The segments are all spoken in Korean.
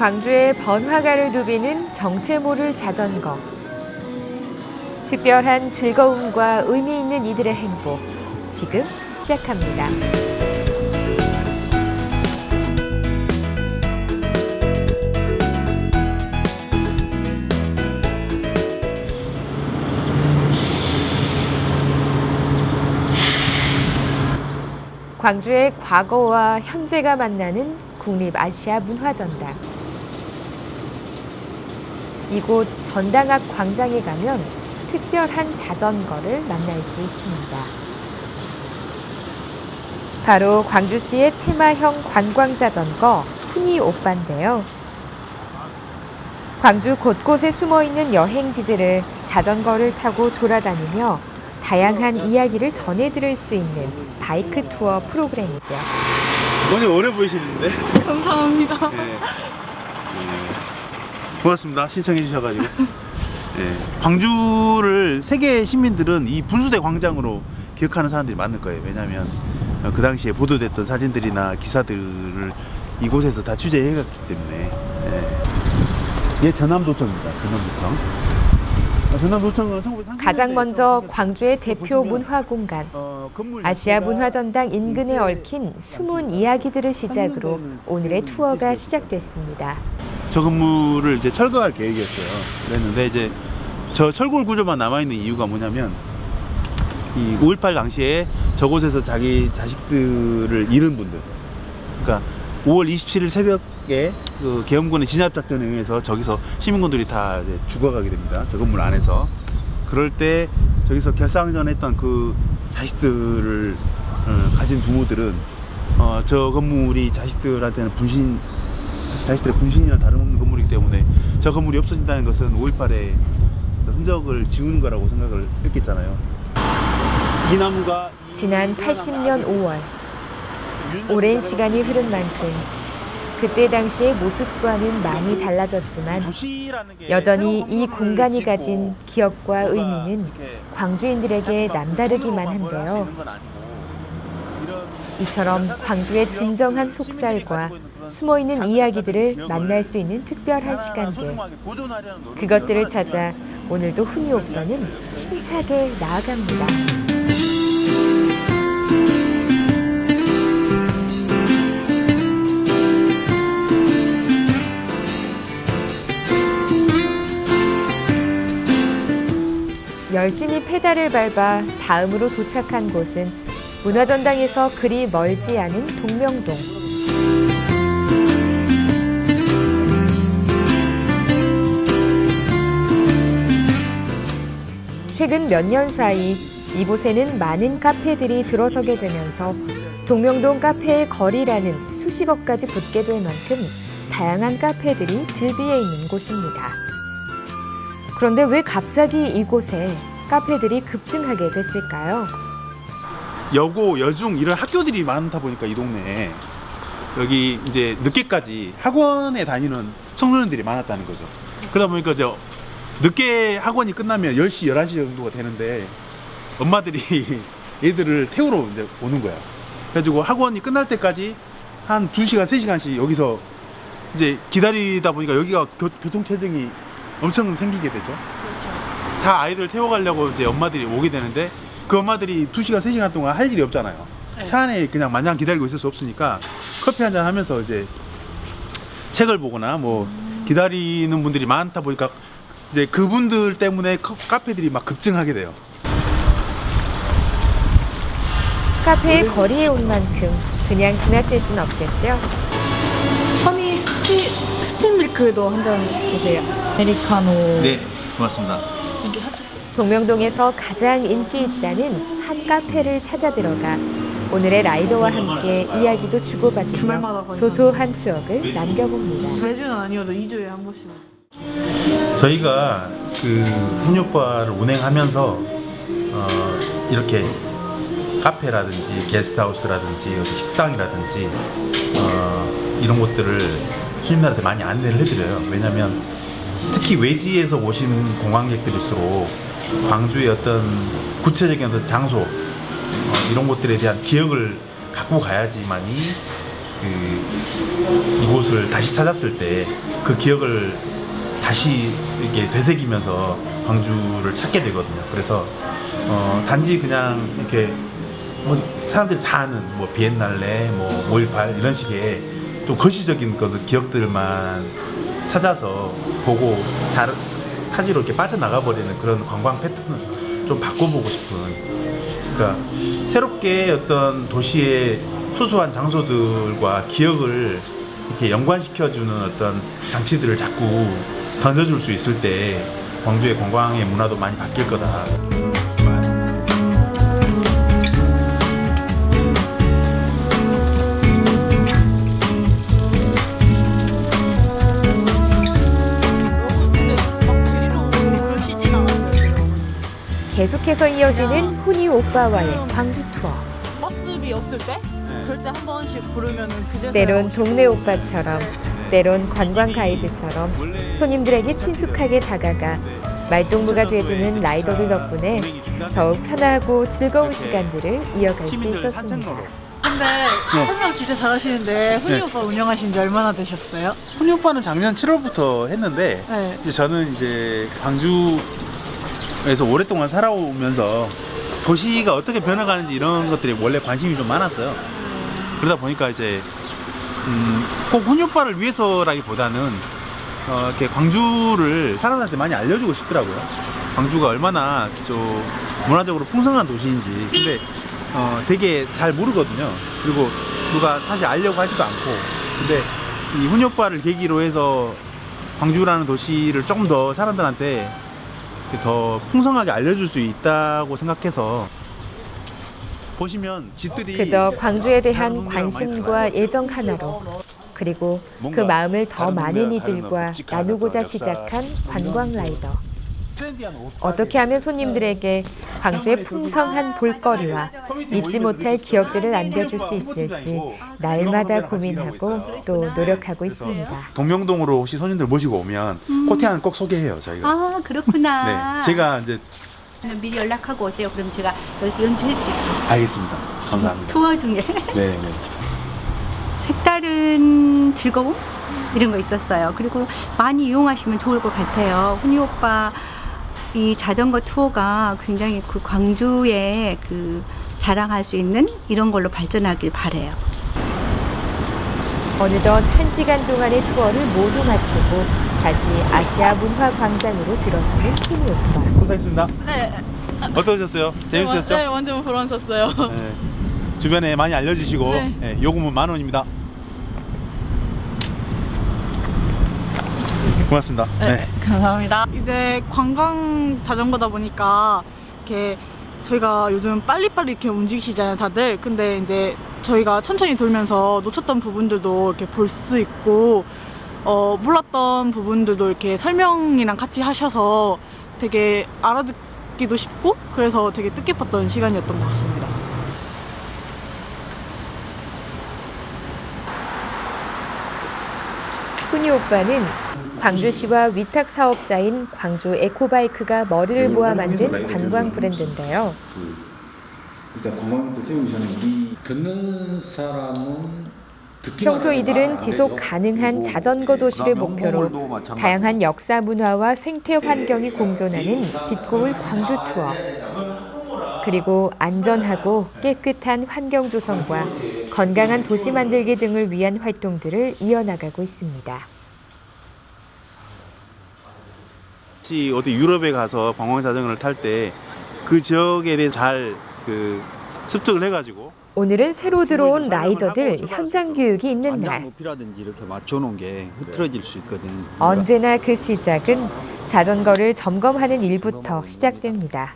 광주의 번화가를 누비는 정체 모를 자전거. 특별한 즐거움과 의미 있는 이들의 행복, 지금 시작합니다. 광주의 과거와 현재가 만나는 국립아시아문화전당. 이곳 전당 앞 광장에 가면 특별한 자전거를 만날 수 있습니다. 바로 광주시의 테마형 관광자전거 훈이 오빠인데요. 광주 곳곳에 숨어있는 여행지들을 자전거를 타고 돌아다니며 다양한 이야기를 전해드릴 수 있는 바이크 투어 프로그램이죠. 많이 어려 보이시는데? 감사합니다. 네. 고맙습니다. 신청해 주셔가지고. 네. 광주를 세계 시민들은 이 분수대 광장으로 기억하는 사람들이 많을 거예요. 왜냐하면 그 당시에 보도됐던 사진들이나 기사들을 이곳에서 다 취재해갔기 때문에. 네. 얘 전남도청입니다. 전남도청. 전남도청은 가장 먼저 광주의 대표 문화공간 아시아 문화전당 인근에 얽힌 숨은 이야기들을 시작으로 오늘의 투어가 시작됐습니다. 저 건물을 이제 철거할 계획이었어요. 그랬는데 이제 저 철골 구조만 남아있는 이유가 뭐냐면 이 5.18 당시에 저곳에서 자기 자식들을 잃은 분들, 그러니까 5월 27일 새벽에 그 계엄군의 진압작전에 의해서 저기서 시민군들이 다 이제 죽어가게 됩니다. 저 건물 안에서. 그럴 때 저기서 결사항전했던 그 자식들을 가진 부모들은 저 건물이 자식들한테는 자식들의 분신이나 다름없는 건물이기 때문에 저 건물이 없어진다는 것은 5.18의 흔적을 지우는 거라고 생각을 했겠잖아요. 이 나무가 지난 80년 5월 오랜 시간이 흐른 만큼 그때 당시의 모습과는 많이 달라졌지만 여전히 이 공간이 가진 기억과 의미는 광주인들에게 남다르기만 한데요. 이처럼 광주의 진정한 속살과 숨어있는 이야기들을 만날 수 있는 특별한 시간들, 그것들을 찾아 오늘도 훈이 오빠는 힘차게 나아갑니다. 열심히 페달을 밟아 다음으로 도착한 곳은 문화전당에서 그리 멀지 않은 동명동. 최근 몇 년 사이 이곳에는 많은 카페들이 들어서게 되면서 동명동 카페의 거리라는 수식어까지 붙게 될 만큼 다양한 카페들이 즐비해 있는 곳입니다. 그런데 왜 갑자기 이곳에 카페들이 급증하게 됐을까요? 여고, 여중 이런 학교들이 많다 보니까 이 동네에 여기 이제 늦게까지 학원에 다니는 청소년들이 많았다는 거죠. 그러다 보니까 늦게 학원이 끝나면 10시, 11시 정도가 되는데 엄마들이 애들을 태우러 이제 오는 거야. 그래가지고 학원이 끝날 때까지 한 2시간, 3시간씩 여기서 이제 기다리다 보니까 여기가 교통체증이 엄청 생기게 되죠. 그렇죠. 다 아이들 태워가려고 이제 엄마들이 오게 되는데 그 엄마들이 2시간, 3시간 동안 할 일이 없잖아요. 네. 차 안에 그냥 마냥 기다리고 있을 수 없으니까 커피 한잔 하면서 이제 책을 보거나 뭐 기다리는 분들이 많다 보니까 이제 그분들 때문에 카페들이 막 급증하게 돼요. 카페의 거리에 온 만큼 그냥 지나칠 수는 없겠죠? 허니 스팀 밀크도 한 잔 주세요. 아메리카노. 네, 고맙습니다. 동명동에서 가장 인기 있다는 한 카페를 찾아 들어가 오늘의 라이더와 함께 이야기도 주고받으며 소소한 추억을 남겨봅니다. 매주는 아니어도 2주에 한 번씩. 저희가 그 훈이 오빠를 운행하면서 이렇게 카페라든지 게스트하우스라든지 어디 식당이라든지 이런 곳들을 손님들한테 많이 안내를 해드려요. 왜냐하면 특히 외지에서 오신 관광객들일수록 광주의 어떤 구체적인 어떤 장소 이런 곳들에 대한 기억을 갖고 가야지만이 이곳을 다시 찾았을 때 그 기억을 다시 이렇게 되새기면서 광주를 찾게 되거든요. 그래서 단지 그냥 이렇게 뭐 사람들이 다 아는 뭐 비엔날레, 뭐 5.18 이런 식의 좀 거시적인 기억들만 찾아서 보고 다른 타지로 이렇게 빠져나가 버리는 그런 관광 패턴을 좀 바꿔보고 싶은, 그러니까 새롭게 어떤 도시의 소소한 장소들과 기억을 이렇게 연관시켜주는 어떤 장치들을 자꾸 던져줄 수 있을 때 광주의 관광의 문화도 많이 바뀔 거다. 계속해서 이어지는 훈이 오빠와의 광주 투어. 버스비 없을 때? 그럴 때 한 번씩 부르면은 그제서야 때론 오시고. 동네 오빠처럼, 때론 관광 가이드처럼 손님들에게 친숙하게 다가가 말동무가 돼주는 라이더들 덕분에 더욱 편하고 즐거운 시간들을 이어갈 수 있었습니다. 근데 설명 진짜 잘하시는데 훈이 네. 오빠 운영하신 지 얼마나 되셨어요? 훈이 오빠는 작년 7월부터 했는데 네. 이제 저는 이제 광주에서 오랫동안 살아오면서 도시가 어떻게 변해가는지 이런 것들이 원래 관심이 좀 많았어요. 그러다 보니까 이제 꼭 훈이 오빠를 위해서라기보다는 이렇게 광주를 사람들한테 많이 알려주고 싶더라고요. 광주가 얼마나 좀 문화적으로 풍성한 도시인지. 근데 되게 잘 모르거든요. 그리고 누가 사실 알려고 하지도 않고. 근데 이 훈이 오빠를 계기로 해서 광주라는 도시를 조금 더 사람들한테 더 풍성하게 알려줄 수 있다고 생각해서, 보시면 집들이 그저 광주에 다른 대한 동네랑 많이 관심과 달라요. 애정 하나로, 그리고 그 뭔가 마음을 더 다른 많은 동네와 다른 이들과 묵직한 나누고자 어떤 시작한 역사, 관광 라이더. 트렌디한 옷 어떻게 하면 손님들에게 광주의 풍성한 볼거리와 잊지 못할 기억들을 안겨줄 수 있을지 날마다 고민하고 또 노력하고 있습니다. 동명동으로 혹시 손님들 모시고 오면 코티안을 꼭 소개해요, 저희가. 아 그렇구나. 네, 제가 이제 미리 연락하고 오세요. 그럼 제가 여기서 연주해드릴게요. 알겠습니다. 감사합니다. 투어 중에 네, 네. 색다른 즐거움 이런 거 있었어요. 그리고 많이 이용하시면 좋을 것 같아요. 훈이 오빠 이 자전거 투어가 굉장히 그 광주에 그 자랑할 수 있는 이런 걸로 발전하길 바래요. 어느덧 1시간 동안의 투어를 모두 마치고 다시 아시아 문화 광장으로 들어서는 훈이 오빠. 고생했습니다. 네. 어떠셨어요? 재밌으셨죠? 네, 완전 불안쳤어요. 네. 주변에 많이 알려주시고 네. 네, 요금은 10,000원입니다. 고맙습니다. 네. 감사합니다. 이제 관광 자전거다 보니까 이렇게 저희가 요즘 빨리빨리 이렇게 움직이시잖아요, 다들. 근데 이제 저희가 천천히 돌면서 놓쳤던 부분들도 이렇게 볼 수 있고, 몰랐던 부분들도 이렇게 설명이랑 같이 하셔서 되게 알아듣기도 쉽고, 그래서 되게 뜻깊었던 시간이었던 것 같습니다. 훈이 오빠는 광주시와 위탁 사업자인 광주 에코바이크가 머리를 모아 만든 관광 브랜드인데요. 일단 관광객들 태우기 전에 우리 듣는 사람은 평소 이들은 지속 가능한 자전거 도시를 목표로 다양한 역사 문화와 생태 환경이 공존하는 빛고울 광주 투어. 그리고 안전하고 깨끗한 환경 조성과 건강한 도시 만들기 등을 위한 활동들을 이어나가고 있습니다. 혹시 어디 유럽에 가서 관광 자전거를 탈 때 그 지역에 대해 잘 습득을 해가지고 오늘은 새로 들어온 라이더들 현장 교육이 있는 안장 날. 높이라든지 이렇게 맞춰놓은 게 흐트러질 수 있거든. 언제나 그 시작은 자전거를 점검하는 일부터 시작됩니다.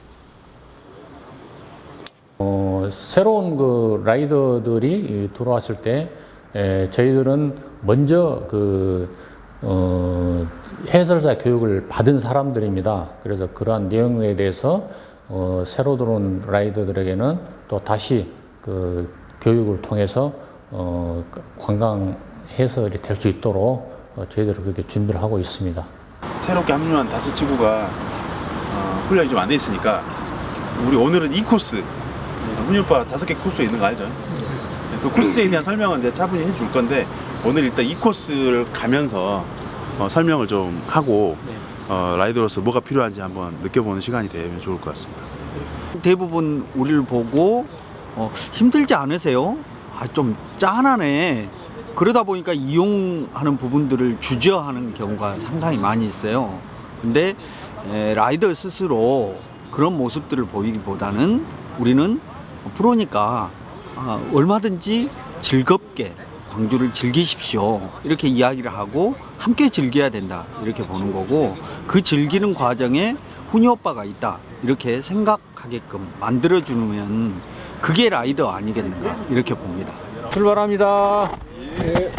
새로운 그 라이더들이 들어왔을 때 저희들은 먼저 해설자 교육을 받은 사람들입니다. 그래서 그러한 내용에 대해서 새로 들어온 라이더들에게는 또 다시 그 교육을 통해서 관광 해설이 될 수 있도록 저희들은 그렇게 준비를 하고 있습니다. 새롭게 합류한 5지구가 훈련이 좀 안 돼 있으니까 우리 오늘은 이 코스, 훈이 오빠 5개 코스 있는 거 알죠? 그 코스에 대한 설명은 이제 차분히 해줄 건데 오늘 일단 이 코스를 가면서 설명을 좀 하고 라이더로서 뭐가 필요한지 한번 느껴보는 시간이 되면 좋을 것 같습니다. 대부분 우리를 보고 힘들지 않으세요? 좀 짠하네. 그러다 보니까 이용하는 부분들을 주저하는 경우가 상당히 많이 있어요. 근데 라이더 스스로 그런 모습들을 보이기보다는 우리는 프로니까 얼마든지 즐겁게 광주를 즐기십시오. 이렇게 이야기를 하고 함께 즐겨야 된다. 이렇게 보는 거고 그 즐기는 과정에 훈이 오빠가 있다. 이렇게 생각하게끔 만들어주면 그게 라이더 아니겠는가 이렇게 봅니다. 출발합니다. 네.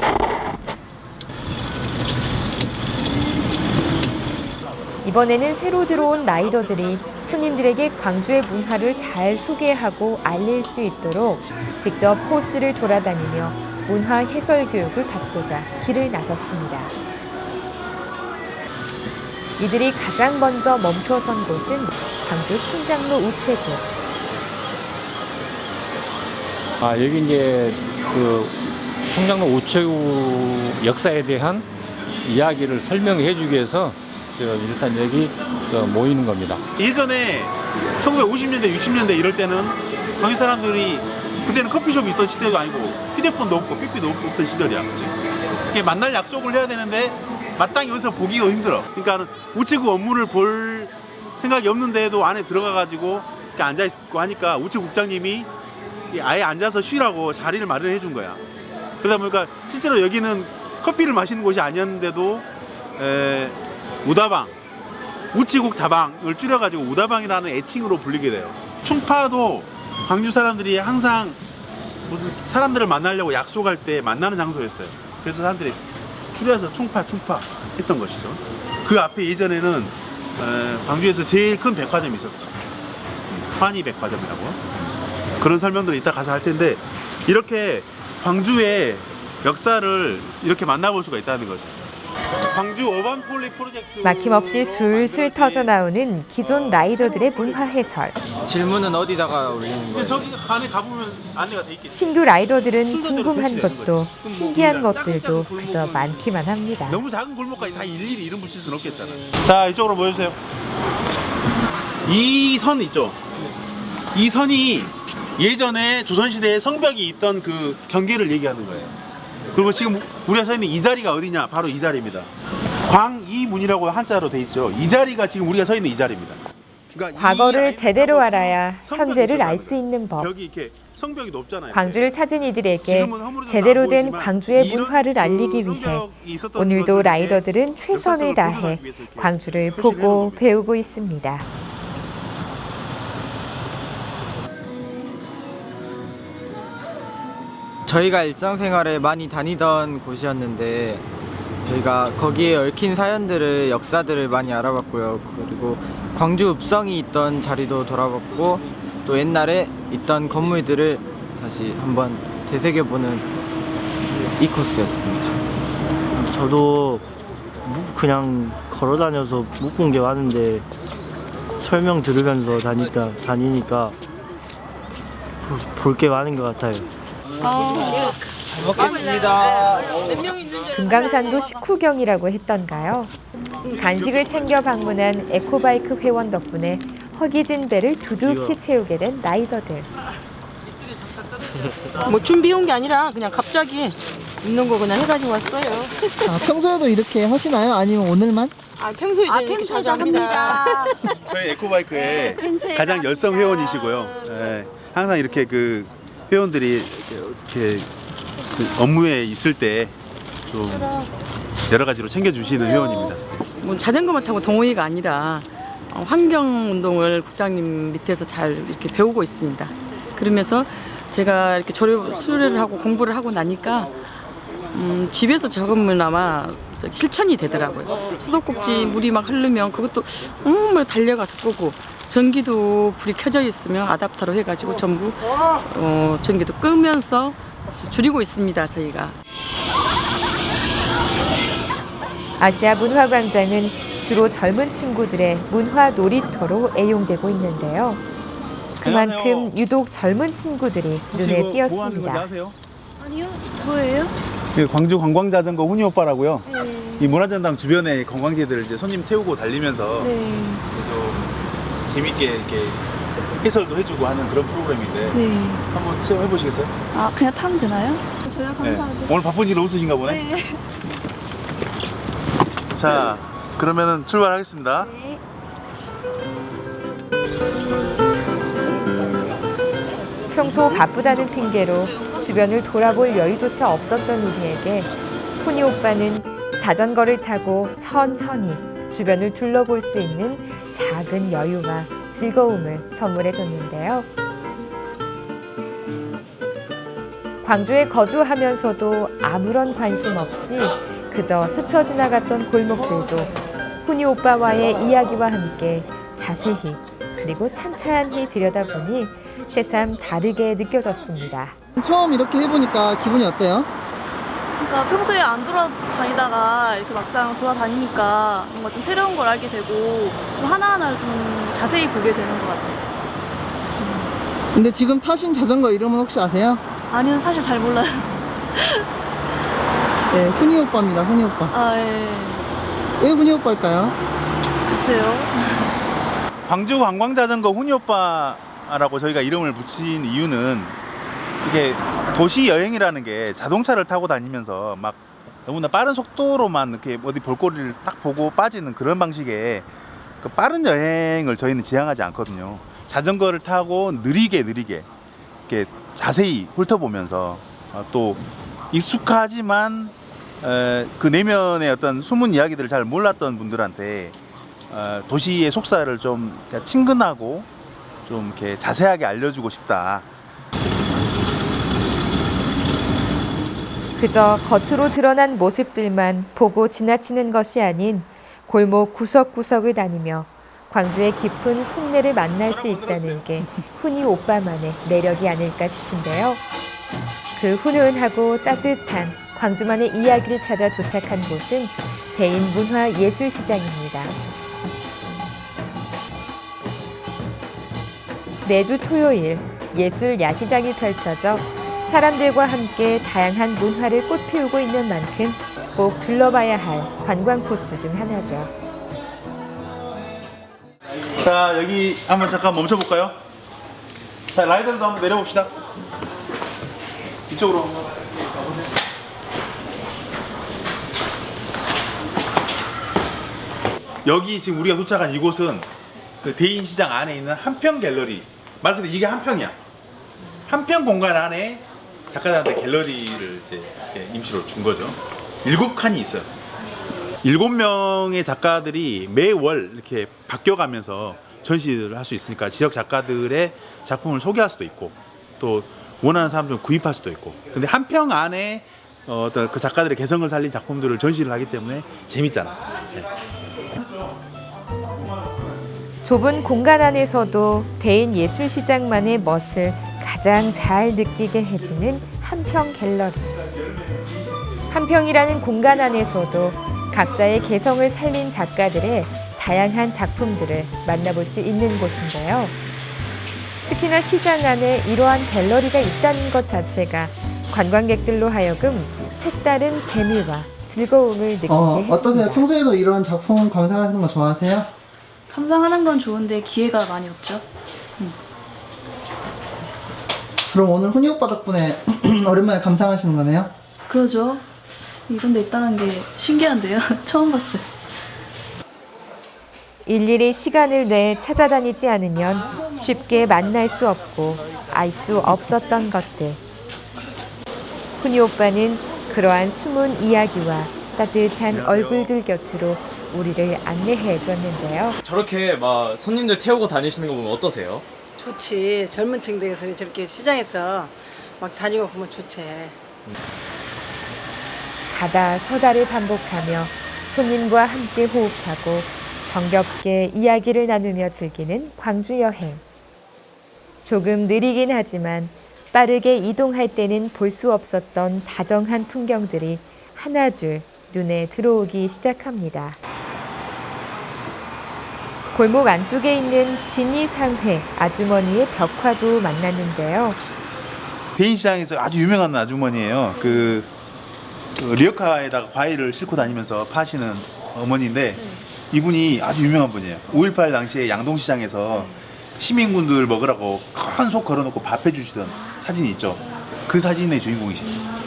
이번에는 새로 들어온 라이더들이 손님들에게 광주의 문화를 잘 소개하고 알릴 수 있도록 직접 코스를 돌아다니며 문화 해설 교육을 받고자 길을 나섰습니다. 이들이 가장 먼저 멈춰선 곳은 광주 충장로 우체국. 여기 이제 그 충장로 우체국 역사에 대한 이야기를 설명해 주기 위해서 일단 여기 모이는 겁니다. 예전에 1950년대, 60년대 이럴 때는 광주 사람들이 그때는 커피숍이 있던 시대도 아니고 휴대폰도 없고 삐삐도 없던 시절이야. 이렇게 만날 약속을 해야 되는데 마땅히 여기서 보기가 힘들어. 그러니까 우체국 업무를 볼 생각이 없는데도 안에 들어가가지고 이렇게 앉아있고 하니까 우체국장님이 아예 앉아서 쉬라고 자리를 마련해 준 거야. 그러다 보니까 실제로 여기는 커피를 마시는 곳이 아니었는데도 우다방, 우체국 다방을 줄여가지고 우다방이라는 애칭으로 불리게 돼요. 충파도 광주 사람들이 항상 무슨 사람들을 만나려고 약속할 때 만나는 장소였어요. 그래서 사람들이 줄여서 충파 했던 것이죠. 그 앞에 예전에는 광주에서 제일 큰 백화점이 있었어요. 환희 백화점이라고. 그런 설명들을 이따 가서 할 텐데 이렇게 광주의 역사를 이렇게 만나볼 수가 있다는 거죠. 광주 어반 폴리 프로젝트 막힘없이 술술 터져나오는 기존 라이더들의 문화 해설. 질문은 어디다가 올리는 근데 거예요? 저기 안에 가보면 안내가 돼 있겠지. 신규 라이더들은 궁금한 것도 신기한 것들도 그저 많기만 합니다. 너무 작은 골목까지 다 일일이 이름 붙일 수는 없겠잖아. 자, 이쪽으로 모여주세요. 이 선 있죠? 이 선이 예전에 조선시대에 성벽이 있던 그 경계를 얘기하는 거예요. 그리고 지금 우리가 서 있는 이 자리가 어디냐? 바로 이 자리입니다. 광이문이라고 한자로 돼 있죠. 이 자리가 지금 우리가 서 있는 이 자리입니다. 그러니까 과거를 제대로 알아야 현재를 알 수 있는 법. 벽이 이렇게 성벽이 높잖아요. 광주를 찾은 이들에게 지금은 허물어져서 제대로 안 된 보이지만 광주의 이런 문화를 그 알리기 위해 성벽이 있었던 오늘도 것을 라이더들은 이렇게 최선을 역사성을 다해 보존하기 위해서 이렇게 광주를 표시를 보고 해놓은 겁니다. 배우고 있습니다. 저희가 일상생활에 많이 다니던 곳이었는데 저희가 거기에 얽힌 사연들을 역사들을 많이 알아봤고요. 그리고 광주 읍성이 있던 자리도 돌아봤고 또 옛날에 있던 건물들을 다시 한번 되새겨보는 이 코스였습니다. 저도 그냥 걸어다녀서 못 본 게 많은데 설명 들으면서 다니니까 볼 게 많은 것 같아요. 잘 먹겠습니다. 금강산도 식후경이라고 했던가요? 간식을 챙겨 방문한 에코바이크 회원 덕분에 허기진 배를 두둑히 채우게 된 라이더들. 뭐 준비해온 게 아니라 그냥 갑자기 있는 거 그냥 해가지고 왔어요. 평소에도 이렇게 하시나요? 아니면 오늘만? 평소에 저는 이렇게 자주 합니다. 저희 에코바이크의 가장 열성 회원이시고요. 예, 항상 이렇게 그 회원들이 이렇게 업무에 있을 때 좀 여러 가지로 챙겨주시는 회원입니다. 뭐 자전거만 타고 동호회가 아니라 환경 운동을 국장님 밑에서 잘 이렇게 배우고 있습니다. 그러면서 제가 이렇게 수료를 하고 공부를 하고 나니까 집에서 적으면 실천이 되더라고요. 수도꼭지 물이 막 흐르면 그것도 뭐 달려가서 끄고 전기도 불이 켜져 있으면 아답터로 해가지고 전부 전기도 끄면서 줄이고 있습니다. 저희가. 아시아 문화광장은 주로 젊은 친구들의 문화 놀이터로 애용되고 있는데요. 그만큼 유독 젊은 친구들이 눈에 띄었습니다. 아니요. 뭐예요? 광주 관광자전거 훈이 오빠라고요. 네. 이 문화전당 주변의 관광지들 이제 손님 태우고 달리면서 네. 좀 재밌게 이렇게 해설도 해주고 하는 그런 프로그램인데 네. 한번 체험해 보시겠어요? 아, 그냥 타면 되나요? 저야 감사하죠. 오늘 바쁜 일 없으신가 보네. 네. 자, 그러면은 출발하겠습니다. 네. 평소 바쁘다는 핑계로 주변을 돌아볼 여유조차 없었던 우리에게 훈이 오빠는 자전거를 타고 천천히 주변을 둘러볼 수 있는 작은 여유와 즐거움을 선물해 줬는데요. 광주에 거주하면서도 아무런 관심 없이 그저 스쳐 지나갔던 골목들도 훈이 오빠와의 이야기와 함께 자세히 그리고 찬찬히 들여다보니 새삼 다르게 느껴졌습니다. 처음 이렇게 해보니까 기분이 어때요? 그러니까 평소에 안 돌아다니다가 이렇게 막상 돌아다니니까 뭔가 좀 새로운 걸 알게 되고 좀 하나하나를 좀 자세히 보게 되는 것 같아요. 근데 지금 타신 자전거 이름은 혹시 아세요? 아니요, 사실 잘 몰라요. 네, 훈이 오빠입니다. 훈이 오빠. 아, 예. 왜 훈이 오빠일까요? 글쎄요. 광주 관광자전거 훈이 오빠라고 저희가 이름을 붙인 이유는 이게 도시 여행이라는 게 자동차를 타고 다니면서 막 너무나 빠른 속도로만 이렇게 어디 볼거리를 딱 보고 빠지는 그런 방식의 그 빠른 여행을 저희는 지향하지 않거든요. 자전거를 타고 느리게 이렇게 자세히 훑어보면서 또 익숙하지만 그 내면의 어떤 숨은 이야기들을 잘 몰랐던 분들한테 도시의 속사를 좀 친근하고 좀 이렇게 자세하게 알려주고 싶다. 그저 겉으로 드러난 모습들만 보고 지나치는 것이 아닌 골목 구석구석을 다니며 광주의 깊은 속내를 만날 수 있다는 게 훈이 오빠만의 매력이 아닐까 싶은데요. 그 훈훈하고 따뜻한 광주만의 이야기를 찾아 도착한 곳은 대인문화예술시장입니다. 매주 토요일 예술 야시장이 펼쳐져 사람들과 함께 다양한 문화를 꽃피우고 있는 만큼 꼭 둘러봐야 할 관광 코스 중 하나죠. 자, 여기 한번 잠깐 멈춰볼까요? 자, 라이더도 한번 내려봅시다. 이쪽으로 한번 가보세요. 여기 지금 우리가 도착한 이곳은 그 대인시장 안에 있는 한평 갤러리. 말 그대로 이게 한평이야. 한평 공간 안에 작가들한테 갤러리를 이제 이렇게 임시로 준 거죠. 7칸이 있어요. 7명의 작가들이 매월 이렇게 바뀌어가면서 전시를 할 수 있으니까 지역 작가들의 작품을 소개할 수도 있고 또 원하는 사람들은 구입할 수도 있고. 근데 한평 안에 어떤 그 작가들의 개성을 살린 작품들을 전시를 하기 때문에 재밌잖아. 네. 좁은 공간 안에서도 대인예술시장만의 멋을 가장 잘 느끼게 해주는 한평 갤러리. 한평이라는 공간 안에서도 각자의 개성을 살린 작가들의 다양한 작품들을 만나볼 수 있는 곳인데요. 특히나 시장 안에 이러한 갤러리가 있다는 것 자체가 관광객들로 하여금 색다른 재미와 즐거움을 느끼게 했습니다. 어떠세요? 평소에도 이런 작품 감상하시는 거 좋아하세요? 감상하는 건 좋은데 기회가 많이 없죠. 그럼 오늘 훈이 오빠 덕분에 오랜만에 감상하시는 거네요? 그러죠. 이런 데 있다는 게 신기한데요. 처음 봤어요. 일일이 시간을 내 찾아다니지 않으면 쉽게 만날 수 없고 알 수 없었던 것들. 훈이 오빠는 그러한 숨은 이야기와 따뜻한 얼굴들 곁으로 우리를 안내해 줬는데요. 저렇게 막 손님들 태우고 다니시는 거 보면 어떠세요? 좋지. 젊은 층들에서 저렇게 시장에서 막 다니고 그러면 좋지. 가다 서다를 반복하며 손님과 함께 호흡하고 정겹게 이야기를 나누며 즐기는 광주 여행. 조금 느리긴 하지만 빠르게 이동할 때는 볼 수 없었던 다정한 풍경들이 하나둘 눈에 들어오기 시작합니다. 골목 안쪽에 있는 진이상회 아주머니의 벽화도 만났는데요. 대인시장에서 아주 유명한 아주머니예요. 그 리어카에다가 과일을 싣고 다니면서 파시는 어머니인데 이분이 아주 유명한 분이에요. 5.18 당시에 양동시장에서 시민군들 먹으라고 큰 속 걸어놓고 밥 해주시던 사진이 있죠. 그 사진의 주인공이십니다.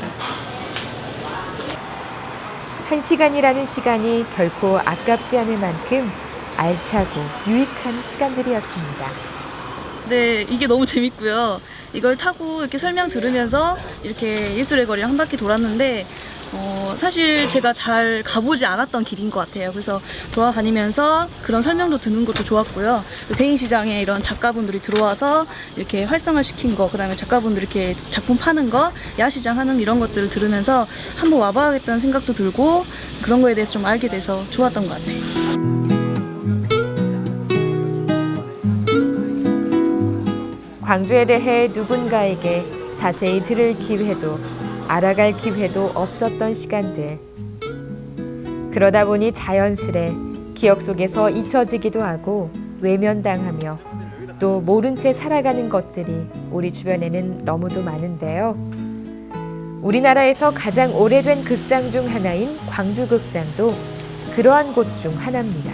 1시간이라는 시간이 결코 아깝지 않을 만큼 알차고 유익한 시간들이었습니다. 네, 이게 너무 재밌고요. 이걸 타고 이렇게 설명 들으면서 이렇게 예술의 거리 한 바퀴 돌았는데 사실 제가 잘 가보지 않았던 길인 것 같아요. 그래서 돌아다니면서 그런 설명도 듣는 것도 좋았고요. 대인시장에 이런 작가분들이 들어와서 이렇게 활성화시킨 거, 그다음에 작가분들이 이렇게 작품 파는 거, 야시장 하는 이런 것들을 들으면서 한번 와봐야겠다는 생각도 들고 그런 거에 대해서 좀 알게 돼서 좋았던 것 같아요. 광주에 대해 누군가에게 자세히 들을 기회도 알아갈 기회도 없었던 시간들. 그러다 보니 자연스레 기억 속에서 잊혀지기도 하고 외면당하며 또 모른 채 살아가는 것들이 우리 주변에는 너무도 많은데요. 우리나라에서 가장 오래된 극장 중 하나인 광주극장도 그러한 곳 중 하나입니다.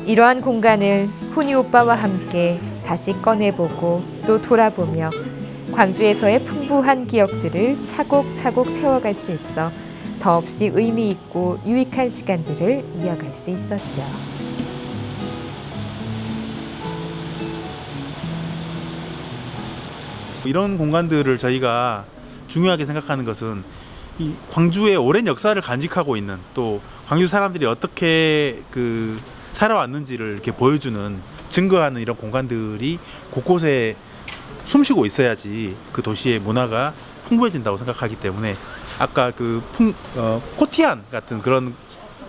이러한 공간을 훈이 오빠와 함께 다시 꺼내보고 또 돌아보며 광주에서의 풍부한 기억들을 차곡차곡 채워갈 수 있어 더없이 의미 있고 유익한 시간들을 이어갈 수 있었죠. 이런 공간들을 저희가 중요하게 생각하는 것은 이 광주의 오랜 역사를 간직하고 있는, 또 광주 사람들이 어떻게 살아왔는지를 이렇게 보여주는, 증거하는 이런 공간들이 곳곳에 숨쉬고 있어야지 그 도시의 문화가 풍부해진다고 생각하기 때문에 아까 코티안 같은 그런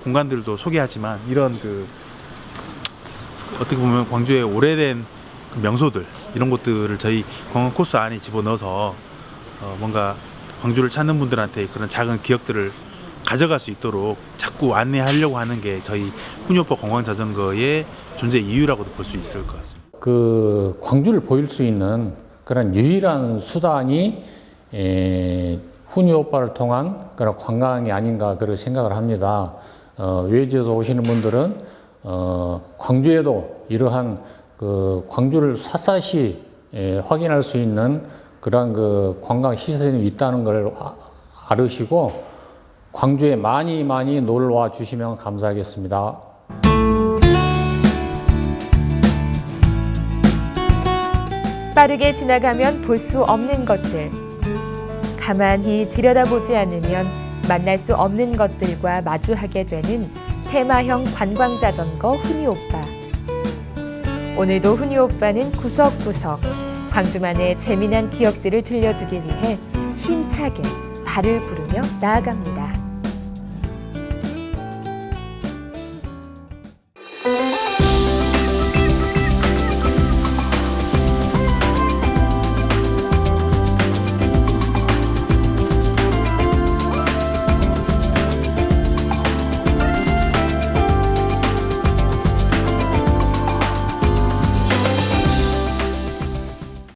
공간들도 소개하지만 이런 어떻게 보면 광주의 오래된 명소들, 이런 것들을 저희 관광 코스 안에 집어넣어서 뭔가 광주를 찾는 분들한테 그런 작은 기억들을 가져갈 수 있도록 자꾸 안내하려고 하는 게 저희 훈이 오빠 관광자전거의 존재 이유라고도 볼 수 있을 것 같습니다. 광주를 보일 수 있는 그런 유일한 수단이 훈이 오빠를 통한 그런 관광이 아닌가 그렇게 생각을 합니다. 외지에서 오시는 분들은 광주에도 이러한 광주를 샅샅이 확인할 수 있는 그런 관광 시설이 있다는 걸 알으시고 광주에 많이 놀러 와 주시면 감사하겠습니다. 빠르게 지나가면 볼 수 없는 것들, 가만히 들여다보지 않으면 만날 수 없는 것들과 마주하게 되는 테마형 관광자전거 훈이 오빠. 오늘도 훈이 오빠는 구석구석 광주만의 재미난 기억들을 들려주기 위해 힘차게 발을 구르며 나아갑니다.